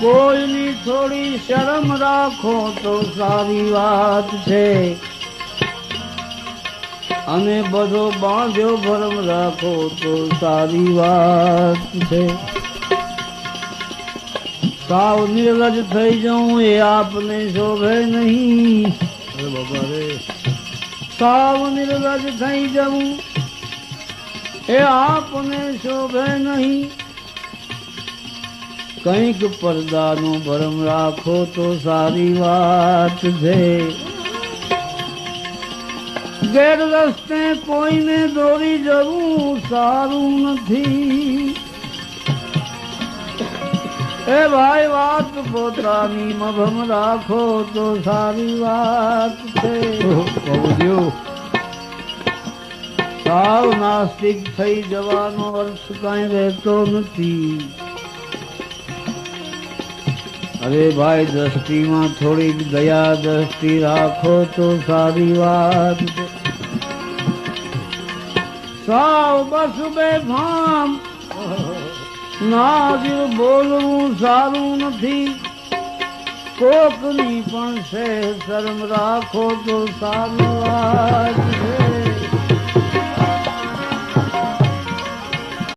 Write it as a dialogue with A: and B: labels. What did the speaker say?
A: કોઈની થોડી શરમ રાખો તો સારી વાત છે, અને બધો બાંધ્યો ભરમ રાખો તો સારી વાત છે. સાવ નિર્લજ થઈ જાઉં એ આપને શોભે નહીં. અરે બાબા રે, સાવ નિર્લજ થઈ જાઉં એ આપને શોભે નહીં. કંઈક પડદાનો ભરમ રાખો તો સારી વાત છે. ગેર રસ્તે કોઈને દોરી જવું સારું નથી. એ ભાઈ વાત પોતાની મભમ રાખો તો સારી વાત છે. સાવ નાસ્તિક થઈ જવાનો અર્થ કઈ રહેતો નથી. અરે ભાઈ દ્રષ્ટિમાં થોડીક દયા દ્રષ્ટિ રાખો તો સારી વાત છે. સાવ બસ બેફામ નાદિર બોલવું સારું નથી. કોકની પણ શરમ રાખો તો સારી વાત છે.